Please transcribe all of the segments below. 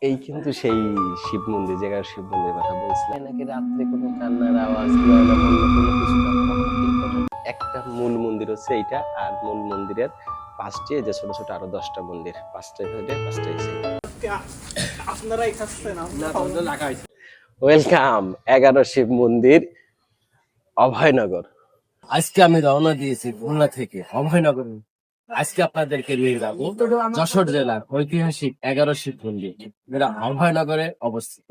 এই কিন্তু সেই শিব মন্দির, জায়গার শিব মন্দিরের কথা বলছিলাম নাকি। রাত্রে কোনো কান্নার আওয়াজ কিংবা অন্য কোনো কিছু তো আপনারা কখনো ফিল করেন? একটা মূল মন্দির হচ্ছে এইটা, আর মূল মন্দিরের পাঁচটি এই যে ছোট ছোট আরো 10টা মন্দির, পাঁচটায় সাইডে পাঁচটায় সাইডে। ওয়েলকাম 11 শিব মন্দির, অভয়নগর। আজকে আমি রওনা দিয়েছি খুলনা থেকে অভয়নগর। আজকে আপনাদেরকে নিয়ে যাবো যশোর জেলার ঐতিহাসিক 11 শিব মন্দির, যেটা অভয়নগরে অবস্থিত।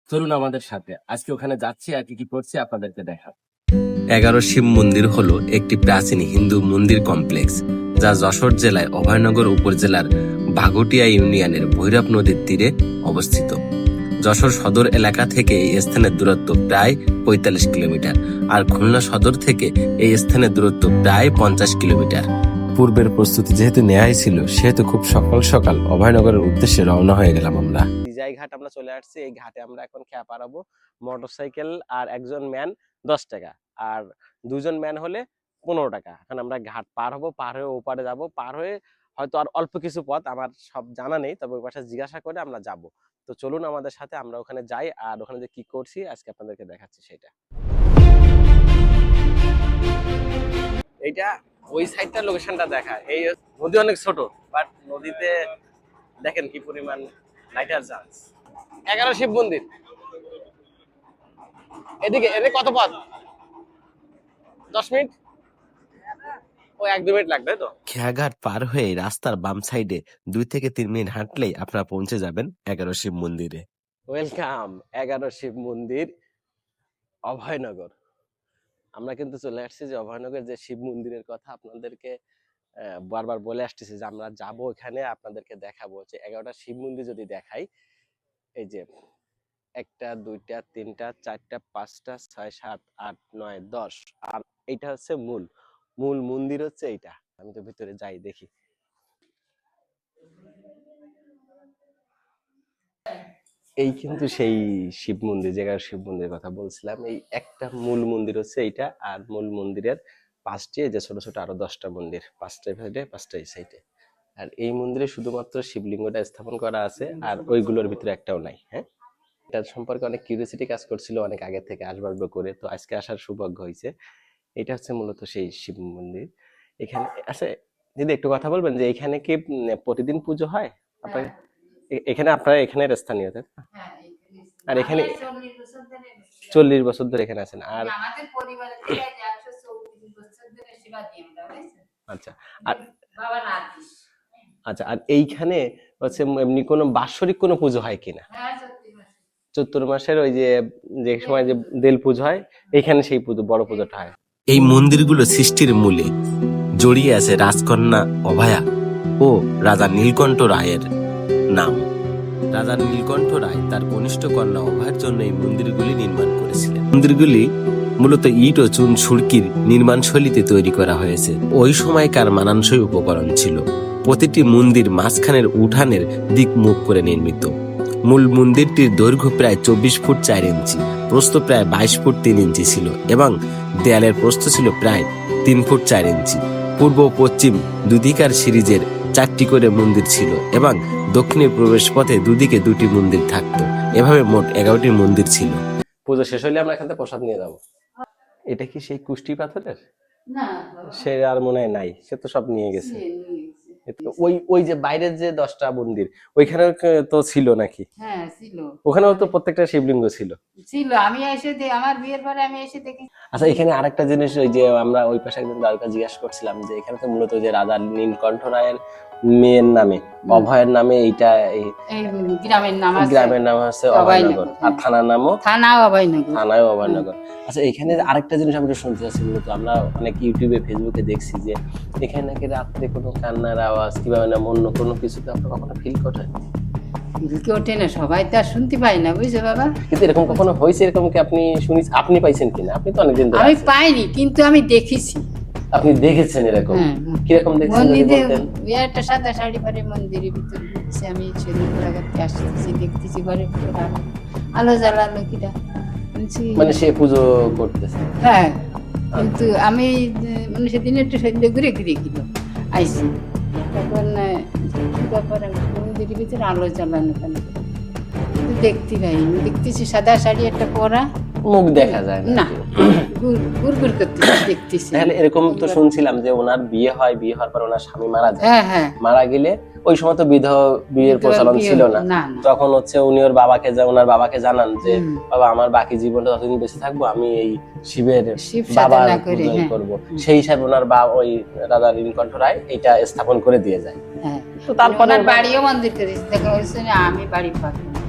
চলুন আমাদের সাথে, আজকে ওখানে যাচ্ছি আর কি কি করছি আপনাদেরকে দেখাবো। 11 শিব মন্দির হলো একটি প্রাচীন হিন্দু মন্দির কমপ্লেক্স, যা যশোর জেলায় অভয়নগর উপজেলার বাঘটিয়া ইউনিয়নের ভৈরব নদীর তীরে অবস্থিত। যশোর সদর এলাকা থেকে এই স্থানের দূরত্ব প্রায় 45 কিলোমিটার, আর খুলনা সদর থেকে এই স্থানের দূরত্ব প্রায় 50 কিলোমিটার। পূর্বের প্রস্তুতি যেহেতু নেওয়াই ছিল, সেহেতু খুব সকাল সকাল অভয়নগরের উদ্দেশ্যে রওনা হয়ে গেলাম আমরা। দিজাই ঘাট আমরা চলে আসছি। এই ঘাটে আমরা এখন খেয়া পারাবো। মোটরসাইকেল আর একজন ম্যান 10 টাকা, আর দুজন ম্যান হলে 15 টাকা। এখন আমরা ঘাট পার হবো, পার হয়ে ওপারে যাব। পার হয়ে হয়তো আর অল্প কিছু পথ, আমার সব জানা নেই, তবে ওই পাশে জিজ্ঞাসা করে আমরা যাব। তো চলুন আমাদের সাথে, আমরা ওখানে যাই, আর ওখানে যে কি করছি আজকে আপনাদেরকে দেখাচ্ছি সেটা। এইটা ওই সাইডটার লোকেশনটা দেখায়। এই নদী অনেক ছোট, বাট নদীতে দেখেন কি পরিমাণ লাইটার চান্স। 11 শিব মন্দির এদিকে, এদিকে কত পথ? 10 মিনিট, ও 1-2 মিনিট লাগবে তো। খেয়াঘাট পার হয়ে রাস্তার বাম সাইডে 2 থেকে 3 মিনিট হাঁটলেই আপনারা পৌঁছে যাবেন 11 শিব মন্দিরে। ওয়েলকাম 11 শিব মন্দির, অভয়নগর। আমরা কিন্তু চলে আসছি যে অভয়নগর যে শিব মন্দিরের কথা আপনাদেরকে বারবার বলে আসতেছি, যে আমরা যাব এখানে, আপনাদেরকে দেখাবো যে 11টা শিব মন্দির যদি দেখাই। এই যে 1টা 2টা 3টা 4টা 5টা 6 7 8 9 10, আর এইটা হচ্ছে মূল মূল মন্দির হচ্ছে এইটা। আমি তো ভিতরে যাই দেখি। এই কিন্তু সেই শিব মন্দির, জায়গার শিব মন্দিরের কথা বলছিলাম। এই একটা মূল মন্দির হচ্ছে এইটা, আর মূল মন্দিরের পাঁচটি এই যে ছোট ছোট আরো 10টা মন্দির, পাঁচটায় সাইডে পাঁচটায় সাইডে। আর এই মন্দিরে শুধুমাত্র শিবলিঙ্গটা স্থাপন করা আছে, আর ওইগুলোর ভিতরে একটাও নাই। হ্যাঁ, এটার সম্পর্কে অনেক কিউরিওসিটি কাজ করছিল অনেক আগে থেকে, আসবার করে, তো আজকে আসার সৌভাগ্য হয়েছে। এটা হচ্ছে মূলত সেই শিব মন্দির। এখানে আচ্ছা দিদি একটু কথা বলবেন যে এখানে কি প্রতিদিন পুজো হয় আপনার? এখানে আপনারা এখানের স্থানীয়, তাই না? আর এখানে 40 বছর ধরে এখানে আছেন। আর আমাদের পরিবারে থেকে 134 বছর ধরে সেবা দিয়ে আমরা, বুঝছেন? আচ্ছা, আর বাবা রাতিস। আচ্ছা, আর এইখানে হচ্ছে এমনি কোনো বাৎসরিক কোনো পুজো হয় কিনা? হ্যাঁ, সত্যি মাসে। চৈত্র মাসের ওই যে যে সময় যে দেল পুজো হয়, এখানে সেই পুজো, বড় পুজোটা হয়। এই মন্দিরগুলো সৃষ্টির মূলে জড়িয়ে আছে রাজকন্যা অভয়া ও রাজা নীলকণ্ঠ রায়ের নাম। রাজা নীলকণ্ঠ রায় তার কনিষ্ঠ কন্যা অভয়ের জন্য এই মন্দিরগুলি নির্মাণ করেছিলেন। মন্দিরগুলি মূলত ইট ও চুন সুড়কির নির্মাণ শৈলীতে তৈরি করা হয়েছে। ওই সময়কার মানানসই উপকরণ ছিল। প্রতিটি মন্দির মাঝখানের উঠানের দিক মুখ করে নির্মিত। মূল মন্দিরটির দৈর্ঘ্য প্রায় 24 ফুট 4 ইঞ্চি, প্রস্থ প্রায় 22 ফুট 3 ইঞ্চি ছিল, এবং দেয়ালের প্রস্থ ছিল প্রায় 3 ফুট 4 ইঞ্চি। পূর্ব ও পশ্চিম দুদিকার সিরিজের 4টি করে মন্দির ছিল, এবং দক্ষিণের প্রবেশ পথে দুদিকে 2টি মন্দির থাকতো। এভাবে মোট 11টি মন্দির ছিল। পুজো শেষ হলে আমরা এখান থেকে প্রসাদ নিয়ে যাবো। এটা কি সেই কুষ্টি পাথরের? না, সে আর মনে হয় নাই, সে তো সব নিয়ে গেছে। ওই ওই যে বাইরের যে 10টা মন্দির, ওইখানে তো ছিল নাকি? হ্যাঁ ছিল। ওখানেও তো প্রত্যেকটা শিবলিঙ্গ ছিল। ছিল, আমি এসে আমার বিয়ের পরে আমি এসে দেখি। আচ্ছা, এখানে আরেকটা জিনিস, ওই যে আমরা ওই পাশে একজন দাদুকে জিজ্ঞাসা করছিলাম যে এখানে তো মূলত যে রাজা নীলকণ্ঠ রায়ের মেয়ের নামে, অভয়ের নামে, এইটা এই গ্রামের নাম আছে, গ্রামের নাম হচ্ছে অভয়নগর, আর থানার নামও থানা অভয়নগর। থানায় অভয়নগর। আচ্ছা, এখানে আরেকটা জিনিস আমি একটু শুনতে চাচ্ছি। মূলত আমরা অনেক ইউটিউবে ফেসবুকে দেখছি যে এখানে নাকি রাত্রে কোনো কান্নার আওয়াজ কিংবা অন্য কোনো কিছুতে আপনার কখনো ফিল করেন? কি ওঠে না, সবাই তো আর শুনতে পাই না, বুঝছো বাবা। কিন্তু এরকম কখনো হয়েছে? এরকম কি আপনি আপনি পাইছেন কিনা? আপনি তো অনেকদিন ধরে আমি আছেন। পাইনি, কিন্তু আমি দেখেছি। আপনি দেখেছেন এরকম? হ্যাঁ, কিরকম দেখছেন যদি মন্দিরে বলতেন? একটা সাদা শাড়ি পরে মন্দিরের ভিতরে ঢুকছে, আমি সেদিন লাগাতে আসতেছি, দেখতেছি ঘরে ভিতরে আলো, আলো জ্বালানো কিটা বলছি। মানে সে পুজো করতেছে? হ্যাঁ, কিন্তু আমি মানে সেদিন একটু সন্ধ্যে ঘুরে ঘুরে গেল আইসি, তখন ব্যাপার মন্দিরের ভিতরে আলো জ্বালানো কেন, দেখতে পাইনি, দেখতেছি সাদা শাড়ি একটা পরা, মুখ দেখা যায় না না ঘুর ঘুর ঘুর করতেছি দেখতেছি। তাহলে এরকম তো শুনছিলাম যে ওনার বিয়ে হয়, বিয়ে হওয়ার পর ওনার স্বামী মারা যায়, হ্যাঁ হ্যাঁ, মারা গেলে ওই সময় তো বিয়ের প্রচলন বিয়ে- ছিল না, না। তখন হচ্ছে উনি ওনার বাবাকে জানান যে হুম। বাবা আমার বাকি জীবনটা যতদিন বেঁচে থাকবো আমি এই শিবের শিব বাবার সাধনা করে, পূজাই হ্যাঁ। করব, সেই হিসাবে ওনার ওই রাজা নীলকণ্ঠ রায় এটা স্থাপন করে দিয়ে যায়। হ্যাঁ, তো তারপরে ওনার বাড়িও মন্দির করেছে, দেখা হয়েছে না আমি বাড়ি পাবো না,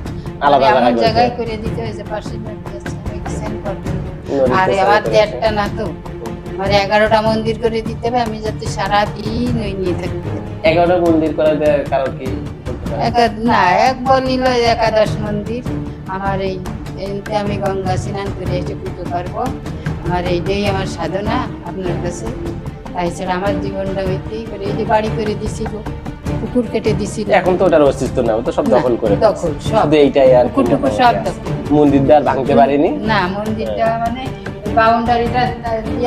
আলাদা এমন জায়গায় জায়গায় করেছে। করে দিতে হয়েছে, পাশে বাড়ি আছে, আমি sign করবো। নদীতে আরে চান আমার করেছে। 1.5টা না তো, আমার 11টা মন্দির করে দিতে হবে, আমি যাতে সারাদিন ওই নিয়ে থাকতে পারি। 11টা মন্দির করে দেওয়ার কারণ কি বলতে পারেন? না, এক বলিল 11 মন্দির, আমার এইতে আমি গঙ্গা স্নান করে এসে পুজো করবো, আমার এইটাই আমার সাধনা আপনার কাছে, তাই ছাড়া আমার জীবনটা হইতেই পারে। এই যে বাড়ি করে দিছিল, পুকুর কেটে দিছিল, এখন তো ওটার অস্তিত্ব না, ও তো সব না, দখল করে দখল ফেলছে। সব। শুধু এইটাই আর কি পুকুর টুকুর মোটামুটি সব আছে। দখল। মন্দিরটা আর ভাঙতে পারেনি। না, মন্দিরটা মানে বাউন্ডারিটা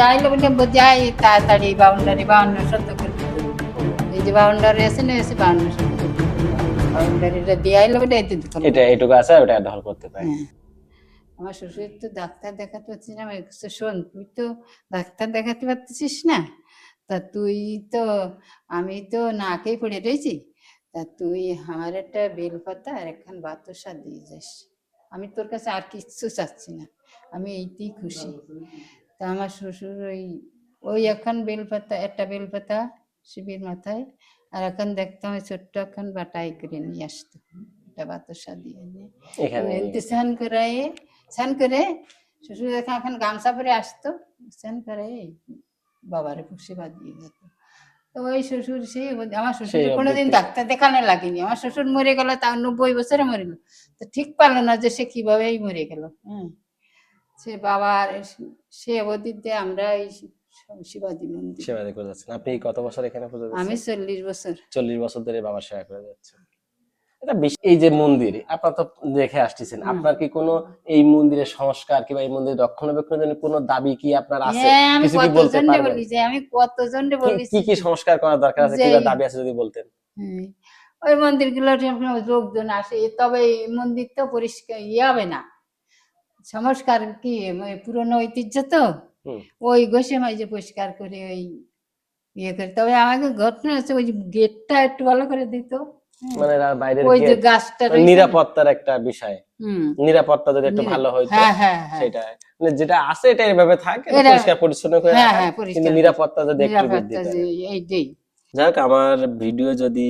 আইলে বলে যাই তাড়াতাড়ি বাউন্ডারি 52 শতক করে দিতে হবে। এই যে বাউন্ডারি আছে না, এসে 52 শতক করে দিতে হবে। বাউন্ডারিটা দিয়ে আইলে বলে এতে দিতে হবে। এটা এটুকু আছে, ওটা দখল করতে পারে। হ্যাঁ। আমার শ্বশুর তো ডাক্তার দেখাতে পারছিস না, আমি বলছি, শোন তুই তো ডাক্তার দেখাতে পারতেছিস না, তা তুই তো, আমি তো নাকেই পড়ে রয়েছি, তা তুই আমার একটা বেলপাতা আর একখান বাতাসা দিয়ে যাস, আমি তোর কাছে আর কিচ্ছু চাচ্ছি না, আমি এইতেই খুশি। তা আমার শ্বশুর ওই ওই একখান বেলপাতা, একটা বেলপাতা শিবের মাথায়, আর এখন দেখতাম ওই ছোট্ট একখান বাটাই করে নিয়ে আসতো, একটা বাতাসা দিয়ে নিয়ে এখানে এনতে স্নান করে শ্বশুর এখন গামছা পরে আসতো, স্নান করে বাবারে সেবা দিয়ে যেত। তো ওই শ্বশুর আমার শ্বশুর সেই কোনোদিন অভ্যেস ডাক্তার দেখানো লাগেনি, আমার শ্বশুর মরে গেল তাও 90 বছরে মরে গেল, তো ঠিক পারলো না যে সে কিভাবেই মরে গেল। হ্যাঁ, সে বাবার সে অবধিতে আমরা এই শিবাজি মন্দির, সেবা করে যাচ্ছেন। আপনি কত বছর এখানে পুজো আমি দিচ্ছেন? 40 বছর। 40 বছর ধরে বাবার সেবা করে যাচ্ছেন। এটা এই যে মন্দির আপনার তো দেখে আসতেছেন, আপনার কি কোনো এই মন্দিরের সংস্কার কিংবা এই মন্দির রক্ষণাবেক্ষণের জন্য কোনো দাবি কি আপনার আছে? হ্যাঁ, আমি কিছু কি বলতে কতজনকে পারবেন? বলি যে, আমি কতজনকে কি বলেছি কি সংস্কার করা দরকার আছে যে কিংবা দাবি আছে যদি বলতেন? হ্যাঁ, ওই মন্দিরগুলো লোকজন আসে, তবে এই মন্দির তো পরিষ্কার হবে না, সংস্কার কি পুরনো ঐতিহ্য তো, হুম। ওই ঘষে মাঝে পরিষ্কার করে ওই করে, তবে আমাকে ঘটনা আছে ওই গেটটা একটু ভালো করে দিত। হ্যাঁ, মানে বাইরের ওই যে গেট, গাছটা মানে রয়েছে না? নিরাপত্তার একটা বিষয়, হুম, নিরাপত্তা যদি একটু ভালো হইতো, হ্যাঁ হ্যাঁ হ্যাঁ, সেটা মানে যেটা আছে এটা এভাবে থাকে, এটা এটা পরিষ্কার পরিচ্ছন্ন করে হ্যাঁ রাখা, হ্যাঁ কিন্তু পরিষ্কার, নিরাপত্তা যদি একটু বৃদ্ধি নিরাপত্তা যে করে। এইটাই। যাই হোক, আমার ভিডিও যদি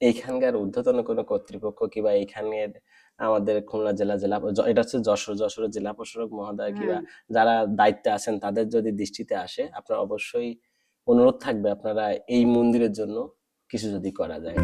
এইখানকার ঊর্ধ্বতন কোনো কর্তৃপক্ষ কিংবা এইখানের আমাদের খুলনা এটা হচ্ছে যশোরের জেলা প্রশাসক মহোদয় কিংবা হ্যাঁ। যারা দায়িত্বে আছেন তাদের যদি দৃষ্টিতে আসে, আপনার অবশ্যই অনুরোধ থাকবে আপনারা এই মন্দিরের জন্য কিছু যদি করা যায়।